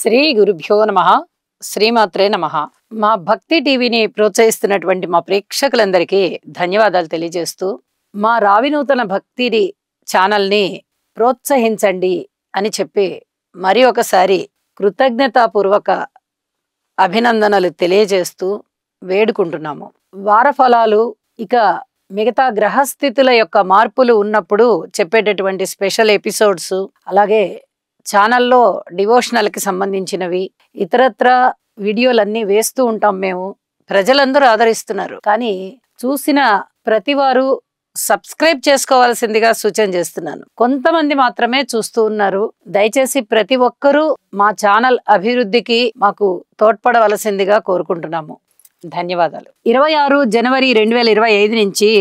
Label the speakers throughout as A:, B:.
A: శ్రీ గురుభ్యో నమః. శ్రీమాత్రే నమః. మా భక్తి టీవీని ప్రోత్సహిస్తున్నటువంటి మా ప్రేక్షకులందరికీ ధన్యవాదాలు తెలియజేస్తూ, మా రావినూతన భక్తిని ఛానల్ని ప్రోత్సహించండి అని చెప్పి మరి ఒకసారి కృతజ్ఞతాపూర్వక అభినందనలు తెలియజేస్తూ వేడుకుంటున్నాము. వారఫలాలు, ఇక మిగతా గ్రహస్థితుల యొక్క మార్పులు ఉన్నప్పుడు చెప్పేటటువంటి స్పెషల్ ఎపిసోడ్స్, అలాగే ఛానల్లో డివోషనల్కి సంబంధించినవి, ఇతరత్ర వీడియోలన్నీ వేస్తూ ఉంటాం. మేము ప్రజలందరూ ఆదరిస్తున్నారు, కానీ చూసిన ప్రతి వారు సబ్స్క్రైబ్ చేసుకోవాల్సిందిగా సూచన చేస్తున్నాను. కొంతమంది మాత్రమే చూస్తూ ఉన్నారు. దయచేసి ప్రతి ఒక్కరూ మా ఛానల్ అభివృద్ధికి మాకు తోడ్పడవలసిందిగా కోరుకుంటున్నాము. ధన్యవాదాలు. 26 జనవరి 2025 నుంచి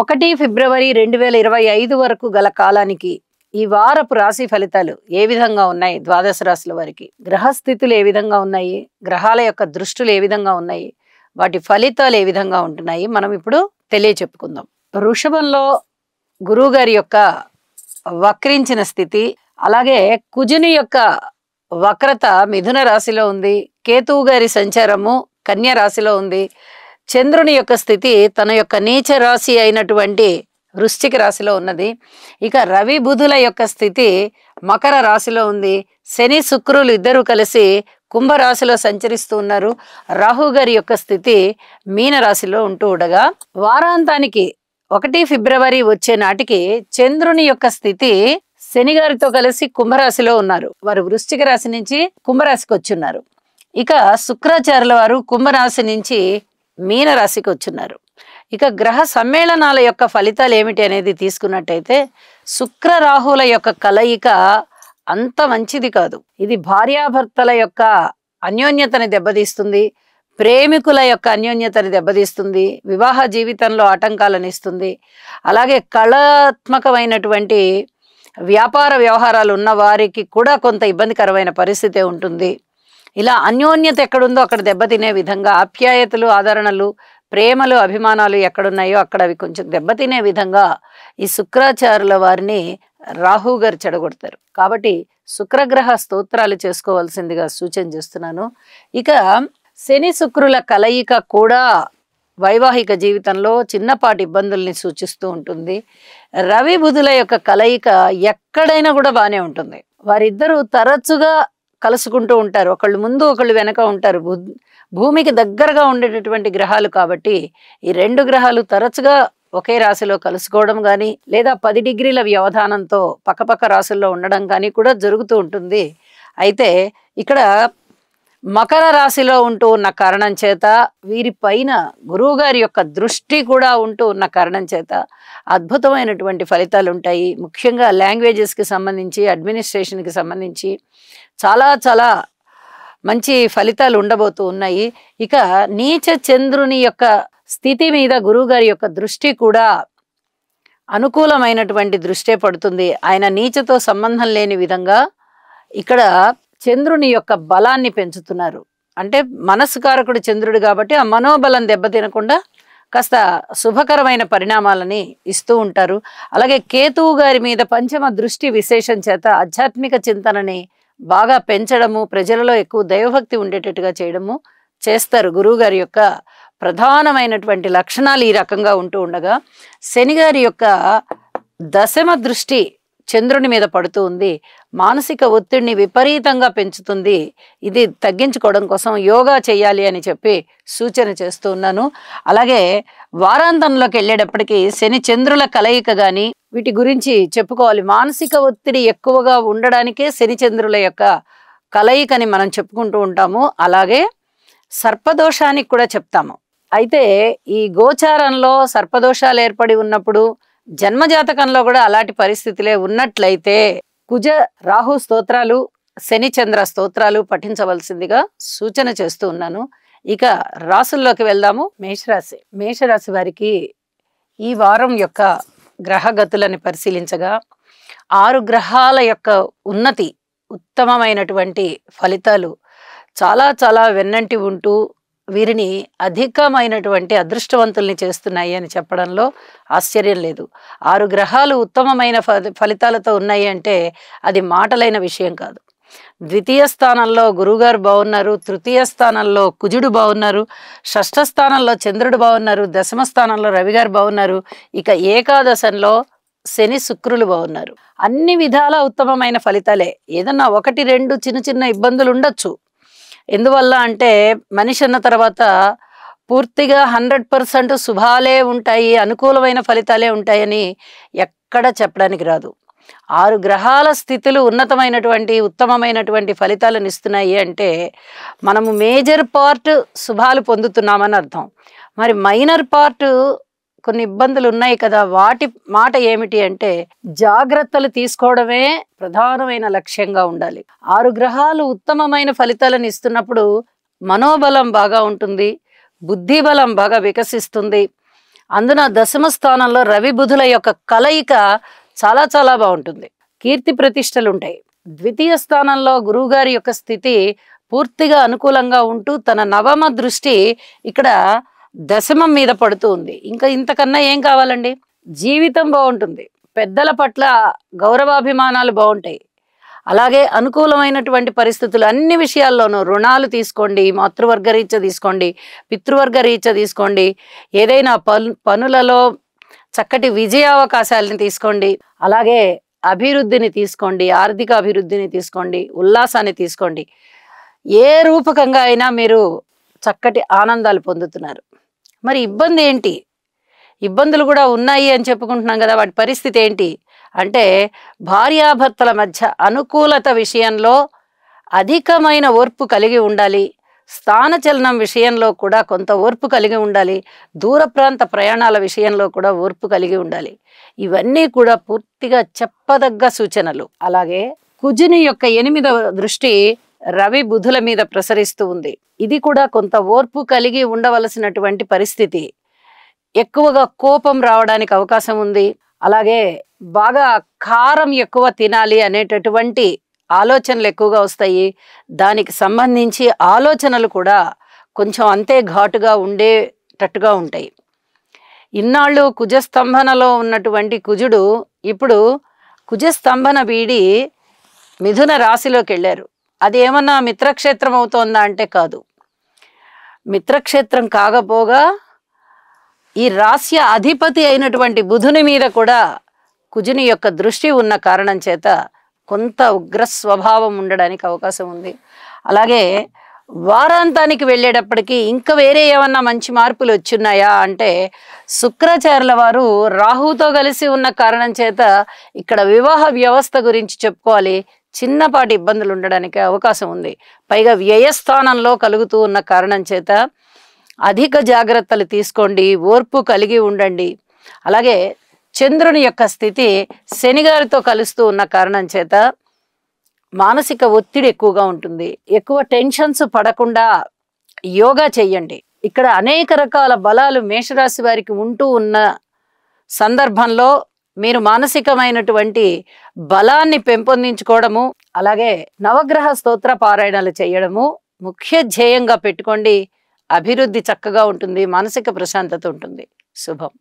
A: 1 ఫిబ్రవరి 2025 వరకు గల కాలానికి ఈ వారపు రాశి ఫలితాలు ఏ విధంగా ఉన్నాయి, ద్వాదశ రాశుల వారికి గ్రహస్థితులు ఏ విధంగా ఉన్నాయి, గ్రహాల యొక్క దృష్టులు ఏ విధంగా ఉన్నాయి, వాటి ఫలితాలు ఏ విధంగా ఉంటున్నాయి, మనం ఇప్పుడు తెలియచెప్పుకుందాం. వృషభంలో గురువు గారి యొక్క వక్రించిన స్థితి, అలాగే కుజుని యొక్క వక్రత మిథున రాశిలో ఉంది, కేతువు గారి సంచారము కన్య రాశిలో ఉంది, చంద్రుని యొక్క స్థితి తన యొక్క నీచ రాశి అయినటువంటి వృశ్చిక రాశిలో ఉన్నది, ఇక రవి బుధుల యొక్క స్థితి మకర రాశిలో ఉంది, శని శుక్రులు ఇద్దరు కలిసి కుంభరాశిలో సంచరిస్తూ ఉన్నారు, రాహు గారి యొక్క స్థితి మీన రాశిలో ఉంటూ ఉండగా, వారాంతానికి 1 ఫిబ్రవరి వచ్చే నాటికి చంద్రుని యొక్క స్థితి శని గారితో కలిసి కుంభరాశిలో ఉన్నారు. వారు వృశ్చిక రాశి నుంచి కుంభరాశికి వచ్చున్నారు. ఇక శుక్రాచార్యుల వారు కుంభరాశి నుంచి మీన రాశికి వచ్చున్నారు. ఇక గ్రహ సమ్మేళనాల యొక్క ఫలితాలు ఏమిటి అనేది తీసుకున్నట్టయితే, శుక్ర రాహుల యొక్క కలయిక అంత మంచిది కాదు. ఇది భార్యాభర్తల యొక్క అన్యోన్యతని దెబ్బతీస్తుంది, ప్రేమికుల యొక్క అన్యోన్యతని దెబ్బతీస్తుంది, వివాహ జీవితంలో ఆటంకాలను ఇస్తుంది. అలాగే కళాత్మకమైనటువంటి వ్యాపార వ్యవహారాలు ఉన్న వారికి కూడా కొంత ఇబ్బందికరమైన పరిస్థితి ఉంటుంది. ఇలా అన్యోన్యత ఎక్కడుందో అక్కడ దెబ్బతినే విధంగా, ఆప్యాయతలు, ఆదరణలు, ప్రేమలు, అభిమానాలు ఎక్కడున్నాయో అక్కడ అవి కొంచెం దెబ్బతినే విధంగా ఈ శుక్రాచార్యుల వారిని రాహు గారు చెడగొడతారు. కాబట్టి శుక్రగ్రహ స్తోత్రాలు చేసుకోవాల్సిందిగా సూచన చేస్తున్నాను. ఇక శని శుక్రుల కలయిక కూడా వైవాహిక జీవితంలో చిన్నపాటి ఇబ్బందుల్ని సూచిస్తూ ఉంటుంది. రవి బుధుల యొక్క కలయిక ఎక్కడైనా కూడా బాగానే ఉంటుంది. వారిద్దరూ తరచుగా కలుసుకుంటూ ఉంటారు, ఒకళ్ళు ముందు ఒకళ్ళు వెనక ఉంటారు. భూమికి దగ్గరగా ఉండేటటువంటి గ్రహాలు కాబట్టి ఈ రెండు గ్రహాలు తరచుగా ఒకే రాశిలో కలుసుకోవడం కానీ, లేదా 10 డిగ్రీల వ్యవధానంతో పక్కపక్క రాశుల్లో ఉండడం కానీ కూడా జరుగుతూ ఉంటుంది. అయితే ఇక్కడ మకర రాశిలో ఉంటూ ఉన్న కారణం చేత, వీరి పైన గురువు గారి యొక్క దృష్టి కూడా ఉంటూ ఉన్న కారణం చేత అద్భుతమైనటువంటి ఫలితాలు ఉంటాయి. ముఖ్యంగా లాంగ్వేజెస్కి సంబంధించి, అడ్మినిస్ట్రేషన్కి సంబంధించి చాలా చాలా మంచి ఫలితాలు ఉండబోతూ ఉన్నాయి. ఇక నీచ చంద్రుని యొక్క స్థితి మీద గురువు గారి యొక్క దృష్టి కూడా అనుకూలమైనటువంటి దృష్టే పడుతుంది. ఆయన నీచతో సంబంధం లేని విధంగా ఇక్కడ చంద్రుని యొక్క బలాన్ని పెంచుతున్నారు. అంటే మనస్సుకారకుడు చంద్రుడు కాబట్టి ఆ మనోబలం దెబ్బతినకుండా కాస్త శుభకరమైన పరిణామాలని ఇస్తూ ఉంటారు. అలాగే కేతువు గారి మీద పంచమ దృష్టి విశేషం చేత ఆధ్యాత్మిక చింతనని బాగా పెంచడము, ప్రజలలో ఎక్కువ దైవభక్తి ఉండేటట్టుగా చేయడము చేస్తారు. గురువు గారి యొక్క ప్రధానమైనటువంటి లక్షణాలు ఈ రకంగా ఉంటూ ఉండగా, శని గారి యొక్క దశమ దృష్టి చంద్రుని మీద పడుతూ ఉంది. మానసిక ఒత్తిడిని విపరీతంగా పెంచుతుంది. ఇది తగ్గించుకోవడం కోసం యోగా చేయాలి అని చెప్పి సూచన చేస్తూ ఉన్నాను. అలాగే వారాంతంలోకి వెళ్ళేటప్పటికీ శని చంద్రుల కలయిక కానీ వీటి గురించి చెప్పుకోవాలి. మానసిక ఒత్తిడి ఎక్కువగా ఉండడానికే శని చంద్రుల యొక్క కలయికని మనం చెప్పుకుంటూ ఉంటాము. అలాగే సర్పదోషానికి కూడా చెప్తాము. అయితే ఈ గోచారంలో సర్పదోషాలు ఏర్పడి ఉన్నప్పుడు, జన్మజాతకంలో కూడా అలాంటి పరిస్థితులే ఉన్నట్లయితే కుజ రాహు స్తోత్రాలు, శని చంద్ర స్తోత్రాలు పఠించవలసిందిగా సూచన చేస్తూ ఉన్నాను. ఇక రాసుల్లోకి వెళ్దాము. మేషరాశి. మేషరాశి వారికి ఈ వారం యొక్క గ్రహగతులని పరిశీలించగా 6 గ్రహాల యొక్క ఉన్నతి, ఉత్తమమైనటువంటి ఫలితాలు చాలా చాలా వెన్నంటి ఉంటూ వీరిని అధికమైనటువంటి అదృష్టవంతుల్ని చేస్తున్నాయి అని చెప్పడంలో ఆశ్చర్యం లేదు. 6 గ్రహాలు ఉత్తమమైన ఫలితాలతో ఉన్నాయి అంటే అది మాటలైన విషయం కాదు. ద్వితీయ స్థానంలో గురువుగారు బాగున్నారు, తృతీయ స్థానంలో కుజుడు బాగున్నారు, షష్ఠ స్థానంలో చంద్రుడు బాగున్నారు, దశమ స్థానంలో రవి గారు బాగున్నారు, ఇక ఏకాదశంలో శని శుక్రులు బాగున్నారు. అన్ని విధాల ఉత్తమమైన ఫలితాలే. ఏదన్నా 1-2 చిన్న చిన్న ఇబ్బందులు ఉండొచ్చు. ఎందువల్ల అంటే మనిషి అన్న తర్వాత పూర్తిగా 100% శుభాలే ఉంటాయి, అనుకూలమైన ఫలితాలే ఉంటాయని ఎక్కడ చెప్పడానికి రాదు. 6 గ్రహాల స్థితులు ఉన్నతమైనటువంటి ఉత్తమమైనటువంటి ఫలితాలను ఇస్తున్నాయి అంటే మనము మేజర్ పార్ట్ శుభాలు పొందుతున్నామని అర్థం. మరి మైనర్ పార్ట్ కొన్ని ఇబ్బందులు ఉన్నాయి కదా, వాటి మాట ఏమిటి అంటే జాగ్రత్తలు తీసుకోవడమే ప్రధానమైన లక్ష్యంగా ఉండాలి. 6 గ్రహాలు ఉత్తమమైన ఫలితాలను ఇస్తున్నప్పుడు మనోబలం బాగా ఉంటుంది, బుద్ధి బలం బాగా వికసిస్తుంది. అందున దశమ స్థానంలో రవి బుధుల యొక్క కలయిక చాలా చాలా బాగుంటుంది. కీర్తి ప్రతిష్టలు ఉంటాయి. ద్వితీయ స్థానంలో గురువుగారి యొక్క స్థితి పూర్తిగా అనుకూలంగా ఉంటూ తన నవమ దృష్టి ఇక్కడ దశమం మీద పడుతూ ఉంది. ఇంకా ఇంతకన్నా ఏం కావాలండి? జీవితం బాగుంటుంది, పెద్దల పట్ల గౌరవాభిమానాలు బాగుంటాయి, అలాగే అనుకూలమైనటువంటి పరిస్థితులు అన్ని విషయాల్లోనూ. రుణాలు తీసుకోండి, మాతృవర్గ రీత్యా తీసుకోండి, పితృవర్గ రీత్యా తీసుకోండి, ఏదైనా పనులలో చక్కటి విజయావకాశాలను తీసుకోండి, అలాగే అభివృద్ధిని తీసుకోండి, ఆర్థిక అభివృద్ధిని తీసుకోండి, ఉల్లాసాన్ని తీసుకోండి. ఏ రూపకంగా అయినా మీరు చక్కటి ఆనందాలు పొందుతున్నారు. మరి ఇబ్బంది ఏంటి? ఇబ్బందులు కూడా ఉన్నాయి అని చెప్పుకుంటున్నాం కదా, వాటి పరిస్థితి ఏంటి అంటే భార్యాభర్తల మధ్య అనుకూలత విషయంలో అధికమైన ఓర్పు కలిగి ఉండాలి. స్థానచలనం విషయంలో కూడా కొంత ఓర్పు కలిగి ఉండాలి. దూర ప్రాంత ప్రయాణాల విషయంలో కూడా ఓర్పు కలిగి ఉండాలి. ఇవన్నీ కూడా పూర్తిగా చెప్పదగ్గ సూచనలు. అలాగే కుజుని యొక్క 8వ దృష్టి రవి బుధుల మీద ప్రసరిస్తూ ఉంది. ఇది కూడా కొంత ఓర్పు కలిగి ఉండవలసినటువంటి పరిస్థితి. ఎక్కువగా కోపం రావడానికి అవకాశం ఉంది. అలాగే బాగా కారం ఎక్కువ తినాలి అనేటటువంటి ఆలోచనలు ఎక్కువగా వస్తాయి. దానికి సంబంధించి ఆలోచనలు కూడా కొంచెం అంతే ఘాటుగా ఉండేటట్టుగా ఉంటాయి. ఇన్నాళ్ళు కుజస్తంభనలో ఉన్నటువంటి కుజుడు ఇప్పుడు కుజస్తంభన వీడి మిథున రాశిలోకి వెళ్ళారు. అది ఏమన్నా మిత్రక్షేత్రం అవుతోందా అంటే కాదు. మిత్రక్షేత్రం కాకపోగా ఈ రాశి అధిపతి అయినటువంటి బుధుని మీద కూడా కుజుని యొక్క దృష్టి ఉన్న కారణం చేత కొంత ఉగ్ర స్వభావం ఉండడానికి అవకాశం ఉంది. అలాగే వారాంతానికి వెళ్ళేటప్పటికీ ఇంకా వేరే ఏమన్నా మంచి మార్పులు వచ్చున్నాయా అంటే శుక్రాచార్యుల వారు రాహుతో కలిసి ఉన్న కారణం చేత ఇక్కడ వివాహ వ్యవస్థ గురించి చెప్పుకోవాలి. చిన్నపాటి ఇబ్బందులు ఉండడానికి అవకాశం ఉంది. పైగా వ్యయస్థానంలో కలుగుతూ ఉన్న కారణం చేత అధిక జాగ్రత్తలు తీసుకోండి, ఓర్పు కలిగి ఉండండి. అలాగే చంద్రుని యొక్క స్థితి శనిగారితో కలుస్తూ ఉన్న కారణం చేత మానసిక ఒత్తిడి ఎక్కువగా ఉంటుంది. ఎక్కువ టెన్షన్స్ పడకుండా యోగా చెయ్యండి. ఇక్కడ అనేక రకాల బలాలు మేషరాశి వారికి ఉంటూ ఉన్న సందర్భంలో మీరు మానసికమైనటువంటి బలాన్ని పెంపొందించుకోవడము, అలాగే నవగ్రహ స్తోత్ర పారాయణాలు చేయడము ముఖ్య ధ్యేయంగా పెట్టుకోండి. అభివృద్ధి చక్కగా ఉంటుంది, మానసిక ప్రశాంతత ఉంటుంది. శుభం.